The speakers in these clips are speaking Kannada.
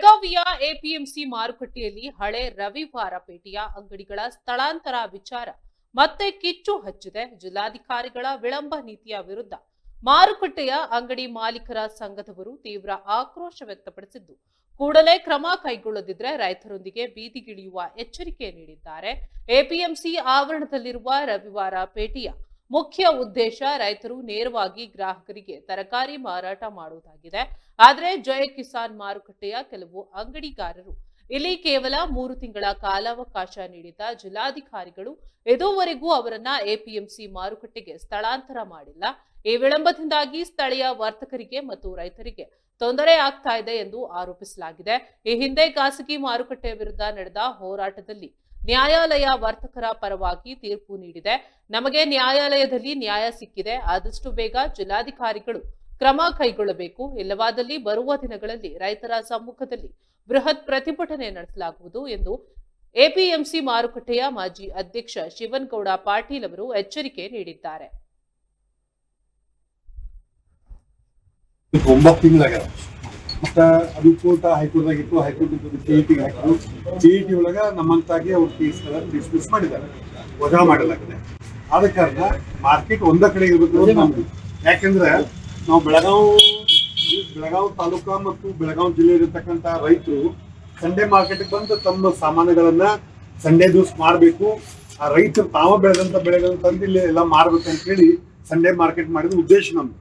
ಬೆಳಗಾವಿಯ ಎಪಿಎಂಸಿ ಮಾರುಕಟ್ಟೆಯಲ್ಲಿ ಹಳೆ ರವಿವಾರ ಪೇಟೆಯ ಅಂಗಡಿಗಳ ಸ್ಥಳಾಂತರ ವಿಚಾರ ಮತ್ತೆ ಕಿಚ್ಚು ಹಚ್ಚಿದೆ. ಜಿಲ್ಲಾಧಿಕಾರಿಗಳ ವಿಳಂಬ ನೀತಿಯ ವಿರುದ್ಧ ಮಾರುಕಟ್ಟೆಯ ಅಂಗಡಿ ಮಾಲೀಕರ ಸಂಘದವರು ತೀವ್ರ ಆಕ್ರೋಶ ವ್ಯಕ್ತಪಡಿಸಿದ್ದು, ಕೂಡಲೇ ಕ್ರಮ ಕೈಗೊಳ್ಳದಿದ್ದರೆ ರೈತರೊಂದಿಗೆ ಬೀದಿಗಿಳಿಯುವ ಎಚ್ಚರಿಕೆ ನೀಡಿದ್ದಾರೆ. ಎಪಿಎಂಸಿ ಆವರಣದಲ್ಲಿರುವ ರವಿವಾರ ಪೇಟೆಯ ಮುಖ್ಯ ಉದ್ದೇಶ ರೈತರು ನೇರವಾಗಿ ಗ್ರಾಹಕರಿಗೆ ತರಕಾರಿ ಮಾರಾಟ ಮಾಡುವುದಾಗಿದೆ. ಆದರೆ ಜಯ ಕಿಸಾನ್ ಮಾರುಕಟ್ಟೆಯ ಕೆಲವು ಅಂಗಡಿಗಾರರು ಇಲ್ಲಿ ಕೇವಲ 3 ತಿಂಗಳ ಕಾಲಾವಕಾಶ ನೀಡಿದ ಜಿಲ್ಲಾಧಿಕಾರಿಗಳು ಇದುವರೆಗೂ ಅವರನ್ನ ಎಪಿಎಂಸಿ ಮಾರುಕಟ್ಟೆಗೆ ಸ್ಥಳಾಂತರ ಮಾಡಿಲ್ಲ. ಈ ವಿಳಂಬದಿಂದಾಗಿ ಸ್ಥಳೀಯ ವರ್ತಕರಿಗೆ ಮತ್ತು ರೈತರಿಗೆ ತೊಂದರೆ ಆಗ್ತಾ ಇದೆ ಎಂದು ಆರೋಪಿಸಲಾಗಿದೆ. ಈ ಹಿಂದೆ ಖಾಸಗಿ ಮಾರುಕಟ್ಟೆ ವಿರುದ್ಧ ನಡೆದ ಹೋರಾಟದಲ್ಲಿ ನ್ಯಾಯಾಲಯ ವರ್ತಕರ ಪರವಾಗಿ ತೀರ್ಪು ನೀಡಿದೆ. ನಮಗೆ ನ್ಯಾಯಾಲಯದಲ್ಲಿ ನ್ಯಾಯ ಸಿಕ್ಕಿದೆ. ಆದಷ್ಟು ಬೇಗ ಜಿಲ್ಲಾಧಿಕಾರಿಗಳು ಕ್ರಮ ಕೈಗೊಳ್ಳಬೇಕು. ಇಲ್ಲವಾದಲ್ಲಿ ಬರುವ ದಿನಗಳಲ್ಲಿ ರೈತರ ಸಮ್ಮುಖದಲ್ಲಿ ಬೃಹತ್ ಪ್ರತಿಭಟನೆ ನಡೆಸಲಾಗುವುದು ಎಂದು ಎಪಿಎಂಸಿ ಮಾರುಕಟ್ಟೆಯ ಮಾಜಿ ಅಧ್ಯಕ್ಷ ಶಿವನಗೌಡ ಪಾಟೀಲ್ ಅವರು ಎಚ್ಚರಿಕೆ ನೀಡಿದ್ದಾರೆ. 9 ತಿಂಗಳಾಗ್ಯಾವ. ಮತ್ತೆ ಅದು ಕೋರ್ಟ್ ಹೈಕೋರ್ಟ್ದಾಗಿತ್ತು, ಹೈಕೋರ್ಟ್ ಸಿಇಟಿಗೆ ಹಾಕಿದ್ರು. ಸಿಇಟಿ ಒಳಗ ನಮ್ಮಂತಾಗಿ ಅವ್ರ ಕೇಸ್ಗಳನ್ನ ಡಿಸ್ಮಿಸ್ ಮಾಡಿದ್ದಾರೆ, ವಜಾ ಮಾಡಲಾಗಿದೆ. ಆದ ಕಾರಣ ಮಾರ್ಕೆಟ್ ಒಂದ ಕಡೆ ಇರಬೇಕು ನಮ್ದು. ಯಾಕೆಂದ್ರೆ ನಾವು ಬೆಳಗಾವಿ ತಾಲೂಕಾ ಮತ್ತು ಬೆಳಗಾವಿ ಜಿಲ್ಲೆ ಇರತಕ್ಕಂತ ರೈತರು ಸಂಡೇ ಮಾರ್ಕೆಟ್ಗೆ ಬಂದು ತಮ್ಮ ಸಾಮಾನುಗಳನ್ನ ಸಂಡೇ ದಿವಸ ಮಾರಬೇಕು. ಆ ರೈತರು ತಾವ ಬೆಳೆಗಳನ್ನ ತಂದು ಇಲ್ಲಿ ಎಲ್ಲ ಮಾರ್ಬೇಕು ಅಂತ ಹೇಳಿ ಸಂಡೇ ಮಾರ್ಕೆಟ್ ಮಾಡಿದ ಉದ್ದೇಶ ನಮ್ದು.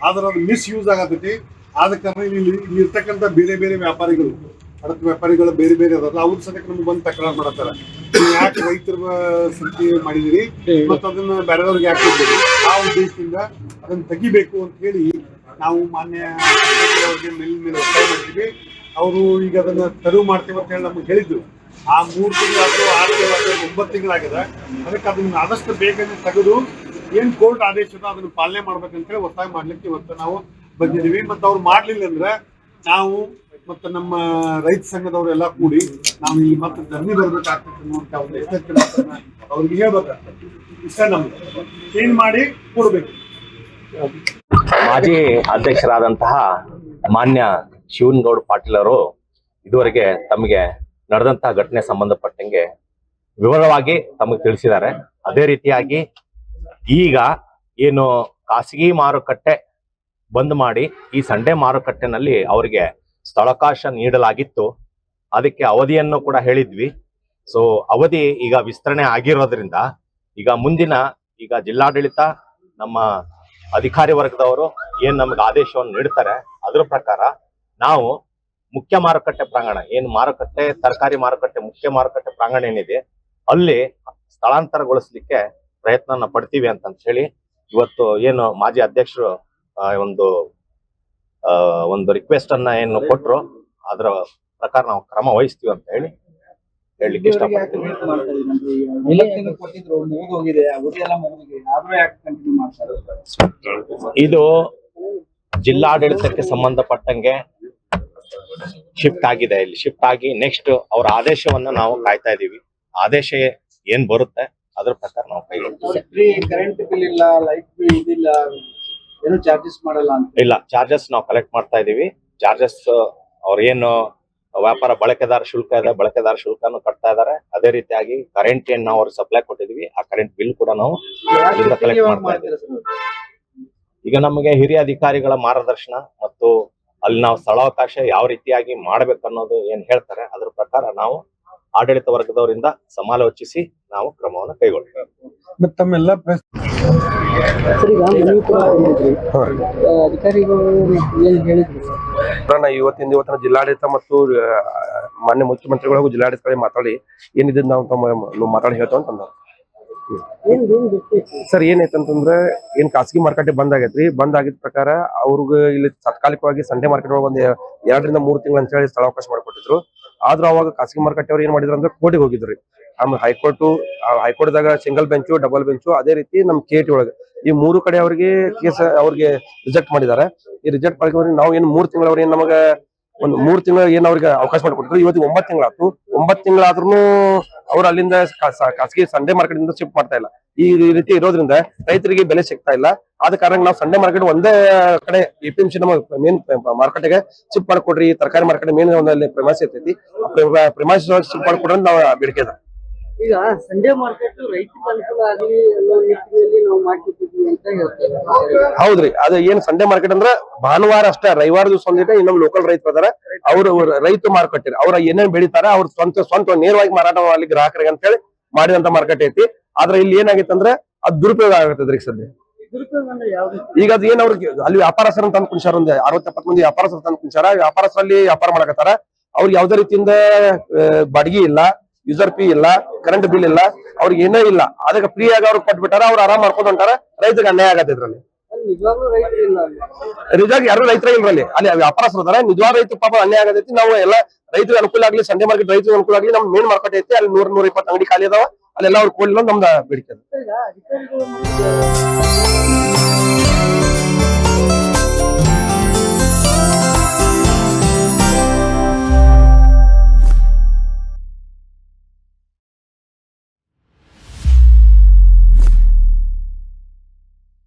ಆದ್ರೆ ಅದು ಮಿಸ್ಯೂಸ್ ಆಗತೈತಿ. ಆದ ಕಾರಣ ಇಲ್ಲಿ ಇರ್ತಕ್ಕಂಥ ಬೇರೆ ಬೇರೆ ವ್ಯಾಪಾರಿಗಳು, ಅಡಕ ವ್ಯಾಪಾರಿಗಳು ಬೇರೆ ಬೇರೆ ಅದಾರಲ್ಲ, ಅವ್ರ ಸದ್ಯಕ್ಕೆ ನಮ್ಗೆ ಬಂದು ತಕರಾರು ಮಾಡತ್ತಾರ. ಯಾಕೆ ರೈತರ ಸಂಖ್ಯೆ ಮಾಡಿದಿರಿ ಮತ್ತು ಅದನ್ನ ಬೇರೆದವ್ರಿಗೆ ಯಾಕೆ ಹೋಗ್ಬೇಕು, ಆ ಉದ್ದೇಶದಿಂದ ಅದನ್ನ ತೆಗಿಬೇಕು ಅಂತ ಹೇಳಿ ನಾವು ಮಾನ್ಯ ಅವ್ರಿಗೆ ಮೇಲೆ ಒತ್ತಾಯ ಮಾಡಿದ್ವಿ. ಅವರು ಈಗ ಅದನ್ನ ತೆರವು ಮಾಡ್ತೇವೆ ಅಂತ ಹೇಳಿ ನಮ್ಗೆ ಹೇಳಿದ್ರು. ಆ 3 ತಿಂಗಳಾಯ್ತು, 6 ತಿಂಗಳಾಯ್ತು, 9 ತಿಂಗಳಾಗಿದೆ. ಅದಕ್ಕೆ ಅದನ್ನ ಆದಷ್ಟು ಬೇಗನೆ ತೆಗೆದು ಏನ್ ಕೋರ್ಟ್ ಆದೇಶದ ಅದನ್ನ ಪಾಲನೆ ಮಾಡ್ಬೇಕಂತ ಹೇಳಿ ಒತ್ತಾಯ ಮಾಡ್ಲಿಕ್ಕೆ ಇವತ್ತು ನಾವು ಬಂದಿದ್ದೀವಿ. ಮತ್ತು ಅವ್ರು ಮಾಡ್ಲಿಲ್ಲ ಅಂದ್ರೆ ನಾವು ಮತ್ತು ನಮ್ಮ ರೈತ ಸಂಘದವರೆಲ್ಲ ಕೂಡಿ ನಾವು ಇಲ್ಲಿ ಮತ್ತೆ ಧರಣಿ ಬರ್ಬೇಕಾಗ್ತದೆ ಅನ್ನುವಂಥ ಒಂದು ಎಚ್ಚರಿಕೆ ಅವ್ರಿಗೆ ಹೇಳ್ಬೇಕಾಗ್ತದೆ. ಇಷ್ಟ ನಮ್ಗೆ ಚೇಂಜ್ ಮಾಡಿ ಕೊಡ್ಬೇಕು. ಮಾಜಿ ಅಧ್ಯಕ್ಷರಾದಂತಹ ಮಾನ್ಯ ಶಿವನಗೌಡ ಪಾಟೀಲ್ ಅವರು ಇದುವರೆಗೆ ತಮಗೆ ನಡೆದಂತಹ ಘಟನೆ ಸಂಬಂಧಪಟ್ಟಂಗೆ ವಿವರವಾಗಿ ತಮಗೆ ತಿಳಿಸಿದ್ದಾರೆ. ಅದೇ ರೀತಿಯಾಗಿ ಈಗ ಏನು ಖಾಸಗಿ ಮಾರುಕಟ್ಟೆ ಬಂದ್ ಮಾಡಿ ಈ ಸಂಡೆ ಮಾರುಕಟ್ಟೆನಲ್ಲಿ ಅವರಿಗೆ ಸ್ಥಳಾವಕಾಶ ನೀಡಲಾಗಿತ್ತು. ಅದಕ್ಕೆ ಅವಧಿಯನ್ನು ಕೂಡ ಹೇಳಿದ್ವಿ. ಸೊ ಅವಧಿ ಈಗ ವಿಸ್ತರಣೆ ಆಗಿರೋದ್ರಿಂದ ಈಗ ಮುಂದಿನ ಈಗ ಜಿಲ್ಲಾಡಳಿತ ನಮ್ಮ ಅಧಿಕಾರಿ ವರ್ಗದವರು ಏನ್ ನಮ್ಗೆ ಆದೇಶವನ್ನು ನೀಡ್ತಾರೆ ಅದರ ಪ್ರಕಾರ ನಾವು ಮುಖ್ಯ ಮಾರುಕಟ್ಟೆ ಪ್ರಾಂಗಣ ಏನು ಮಾರುಕಟ್ಟೆ ತರಕಾರಿ ಮಾರುಕಟ್ಟೆ ಮುಖ್ಯ ಮಾರುಕಟ್ಟೆ ಪ್ರಾಂಗಣ ಏನಿದೆ ಅಲ್ಲಿ ಸ್ಥಳಾಂತರಗೊಳಿಸ್ಲಿಕ್ಕೆ ಪ್ರಯತ್ನ ಪಡ್ತೀವಿ ಅಂತ ಹೇಳಿ ಇವತ್ತು ಏನು ಮಾಜಿ ಅಧ್ಯಕ್ಷರು ಒಂದು ರಿಕ್ವೆಸ್ಟ್ ಅನ್ನ ಏನು ಕೊಟ್ರು ಅದರ ಪ್ರಕಾರ ನಾವು ಕ್ರಮ ವಹಿಸ್ತೀವಿ ಅಂತ ಹೇಳಿ ಹೇಳಲಿಕ್ಕೆ ಇಷ್ಟಪಡ್ತೀನಿ. ಇದು ಜಿಲ್ಲಾಡಳಿತಕ್ಕೆ ಸಂಬಂಧಪಟ್ಟಂಗೆ ಶಿಫ್ಟ್ ಆಗಿದೆ. ಇಲ್ಲಿ ಶಿಫ್ಟ್ ಆಗಿ ನೆಕ್ಸ್ಟ್ ಅವ್ರ ಆದೇಶವನ್ನ ನಾವು ಕಾಯ್ತಾ ಇದೀವಿ. ಆದೇಶ ಏನ್ ಬರುತ್ತೆ ಅದ್ರ ಪ್ರಕಾರ ನಾವು ಕೈಗೊಳ್ತೀವಿ. ಕರೆಂಟ್ ಬಿಲ್ ಇಲ್ಲ, ಲೈಟ್ ಬಿಲ್ ಇದಿಲ್ಲ, ಏನು ಚಾರ್ಜಸ್ ಮಾಡಲ್ಲ ಅಂತ ಇಲ್ಲ, ಚಾರ್ಜಸ್ ನಾವು ಕಲೆಕ್ಟ್ ಮಾಡ್ತಾ ಇದೀವಿ. ಚಾರ್ಜಸ್ ಅವ್ರ ಏನು ವ್ಯಾಪಾರ ಬಳಕೆದಾರ ಶುಲ್ಕ ಇದೆ, ಬಳಕೆದಾರ ಶುಲ್ಕನು ಕಟ್ತಾ ಇದಾರೆ. ಅದೇ ರೀತಿಯಾಗಿ ಕರೆಂಟ್ ಏನ್ ನಾವು ಅವ್ರಿಗೆ ಸಪ್ಲೈ ಕೊಟ್ಟಿದೀವಿ ಆ ಕರೆಂಟ್ ಬಿಲ್ ಕೂಡ ನಾವು ಕಲೆಕ್ಟ್ ಮಾಡ್ತಾ ಇದ್ದೀವಿ. ಈಗ ನಮಗೆ ಹಿರಿಯ ಅಧಿಕಾರಿಗಳ ಮಾರ್ಗದರ್ಶನ ಮತ್ತು ಅಲ್ಲಿ ನಾವು ಸ್ಥಳಾವಕಾಶ ಯಾವ ರೀತಿಯಾಗಿ ಮಾಡ್ಬೇಕು ಅನ್ನೋದು ಏನ್ ಹೇಳ್ತಾರೆ ಅದ್ರ ಪ್ರಕಾರ ನಾವು ಆಡಳಿತ ವರ್ಗದವರಿಂದ ಸಮಾಲೋಚಿಸಿ ನಾವು ಕ್ರಮವನ್ನು ಕೈಗೊಳ್ತೇವೆ. ತಮ್ಮೆಲ್ಲ ಇವತ್ತಿನ ಜಿಲ್ಲಾಡಳಿತ ಮತ್ತು ಮಾನ್ಯ ಮುಖ್ಯಮಂತ್ರಿಗಳಿಗೂ ಜಿಲ್ಲಾಡಳಿತ ಮಾತಾಡಿ ಏನಿದೆ ನಾವು ಮಾತಾಡಿ ಹೇಳ್ತೇವೆ ಅಂತಂದ. ಸರ್ ಏನೈತಂತಂದ್ರೆ ಏನ್ ಖಾಸಗಿ ಮಾರುಕಟ್ಟೆ ಬಂದ್ ಆಗೈತ್ರಿ. ಬಂದ್ ಆಗಿದ ಪ್ರಕಾರ ಅವ್ರಿಗೆ ಇಲ್ಲಿ ತಾತ್ಕಾಲಿಕವಾಗಿ ಸಂಡೆ ಮಾರ್ಕೆಟ್ ಒಳಗೆ ಒಂದು 2 ರಿಂದ 3 ತಿಂಗಳು ಅಂತ ಹೇಳಿ ಸ್ಥಳಾವಕಾಶ ಮಾಡಿಕೊಟ್ಟಿದ್ರು. ಆದ್ರೂ ಅವಾಗ ಖಾಸಗಿ ಮಾರುಕಟ್ಟೆ ಅವ್ರು ಏನ್ ಮಾಡಿದ್ರು ಅಂದ್ರೆ ಕೋರ್ಟಿಗೆ ಹೋಗಿದ್ರಿ. ಆಮೇಲೆ ಹೈಕೋರ್ಟ್ದಾಗ ಸಿಂಗಲ್ ಬೆಂಚು, ಡಬಲ್ ಬೆಂಚು, ಅದೇ ರೀತಿ ನಮ್ KT ಒಳಗೆ ಈ 3 ಕಡೆ ಅವ್ರಿಗೆ ಕೇಸ್ ಅವ್ರಿಗೆ ರಿಜೆಕ್ಟ್ ಮಾಡಿದ್ದಾರೆ. ಈ ರಿಜೆಕ್ಟ್ ಮಾಡಿದ್ರೆ ನಾವು ಏನ್ 3 ತಿಂಗಳವ್ರ ಏನ್ ನಮಗೆ ಒಂದು 3 ತಿಂಗಳ ಏನ್ ಅವ್ರಿಗೆ ಅವಕಾಶ ಮಾಡಿಕೊಟ್ಟಿದ್ರು. ಇವತ್ತು 9 ತಿಂಗಳಾಯ್ತು. 9 ತಿಂಗಳಾದ್ರೂ ಅವ್ರು ಅಲ್ಲಿಂದ ಖಾಸಗಿ ಸಂಡೇ ಮಾರ್ಕೆಟ್ ಇಂದ ಶಿಫ್ಟ್ ಮಾಡ್ತಾ ಇಲ್ಲ. ಈ ರೀತಿ ಇರೋದ್ರಿಂದ ರೈತರಿಗೆ ಬೆಲೆ ಸಿಗ್ತಾ ಇಲ್ಲ. ಆದ ಕಾರಣ ನಾವು ಸಂಡೆ ಮಾರ್ಕೆಟ್ ಒಂದೇ ಕಡೆ APMC ನಮ್ಮ ಮೇನ್ ಮಾರ್ಕೆಟ್ಗೆ ಶಿಫ್ಟ್ ಮಾಡ್ಕೊಡ್ರಿ, ತರಕಾರಿ ಮಾರ್ಕೆಟ್ ಮೇನ್ ಒಂದಲ್ಲಿ ಪ್ರೆಮೈಸ್ ಇರ್ತೈತಿ, ಪ್ರೆಮೈಸ್ ಶಿಫ್ಟ್ ಮಾಡ್ಕೊಡ್ರಿ ನಾವು ಬೇಡಿಕೆ ಇದೆ. ಈಗ ಸಂಡೇ ಮಾರ್ಕೆಟ್ ರೈತರಿಗೆ ಅನುಕೂಲ ಆಗಲಿ ಅನ್ನೋ ನಿಟ್ಟಿನಲ್ಲಿ ನಾವು ಮಾಡ್ಕೊಟ್ಟಿದ್ವಿ ಅಂತ ಹೇಳ್ತಾರೆ. ಹೌದ್ರಿ, ಅದು ಏನ್ ಸಂಡೆ ಮಾರ್ಕೆಟ್ ಅಂದ್ರ ಭಾನುವಾರ ಅಷ್ಟೇ, ರವಿವಾರ ದಿವಸ ಒಂದಿಟ ಇನ್ನೊಂದು ಲೋಕಲ್ ರೈತರು ಅದಾರ, ಅವ್ರು ರೈತ ಮಾರ್ಕೆಟ್ ಅವ್ರ ಏನೇನ್ ಬೆಳಿತಾರ ಅವ್ರ ಸ್ವಂತ ನೇರವಾಗಿ ಮಾರಾಟ ಮಾಡ್ಲಿ ಗ್ರಾಹಕರಿಗೆ ಅಂತ ಹೇಳಿ ಮಾಡಿದಂತ ಮಾರ್ಕೆಟ್ ಐತಿ. ಆದ್ರೆ ಇಲ್ಲಿ ಏನಾಗೈತೆ ಅಂದ್ರೆ ಅದ್ ದುರುಪಯೋಗ ಆಗತ್ತದ್ರಿ ಸದ್ಯ. ದುರುಪಯೋಗ ಅಂದ್ರೆ ಯಾವ ರೀತಿ? ಈಗ ಅದ್ ಏನ್ ಅವ್ರಿಗೆ ಅಲ್ಲಿ ವ್ಯಾಪಾರಸ್ಥರ ಅಂತ ಕುಂಚಾರ, ಒಂದ್ 60-70 ಮಂದಿ ವ್ಯಾಪಾರಸ್ಥರ ತಂದು ಕುಂಚಾರ, ವ್ಯಾಪಾರಸ್ಥರಲ್ಲಿ ವ್ಯಾಪಾರ ಮಾಡಕತ್ತಾರ. ಅವ್ರಿಗೆ ಯಾವ್ದೇ ರೀತಿಯಿಂದ ಬಾಡಿಗೆ ಇಲ್ಲ, ಯೂಸರ್ ಫೀ ಇಲ್ಲ, ಕರೆಂಟ್ ಬಿಲ್ ಇಲ್ಲ, ಅವ್ರಿಗೆ ಏನೂ ಇಲ್ಲ. ಅದಕ್ಕೆ ಫ್ರೀ ಆಗಿ ಅವ್ರಿಗೆ ಕೊಟ್ಬಿಟ್ಟಾರ, ಅವ್ರು ಆರಾಮ್ ಮಾಡ್ಕೊಂಡು ಹೊಂಟಾರ. ರೈತರಿಗೆ ಅನ್ಯಾಯ ಆಗತ್ತೆ ಇದ್ರಲ್ಲಿ. ನಿಜವಾಗ್ಲೂ ರೈತರು ಇಲ್ಲ ನಿಜವಾಗಿ ಯಾರು ರೈತರ ಇಲ್ರಲ್ಲಿ, ಅಲ್ಲಿ ವ್ಯಾಪಾರಸ್ಥರು ಅದಾರ. ನಿಜವಾದ ರೈತ ಪಾಪ ಅನ್ಯಾಯ ಆಗತೈತಿ. ನಾವು ಎಲ್ಲ ರೈತರಿಗೆ ಅನುಕೂಲ ಆಗ್ಲಿ, ಸಂಡೆ ಮಾರ್ಕೆಟ್ ರೈತರಿಗೆ ಅನುಕೂಲ ಆಗ್ಲಿ. ನಮ್ ಮೇನ್ ಮಾರ್ಕೆಟ್ ಐತಿ, ಅಲ್ಲಿ 100-120 ಅಂಗಡಿ ಖಾಲಿ ಅದಾವ, ಅಲ್ಲೆಲ್ಲ ಅವ್ರು ಕೊಡ್ಲಿಲ್ಲ ನಮ್ದ ಬೇಡಿಕೆ. ಅಧಿಕಾರಿಗಳು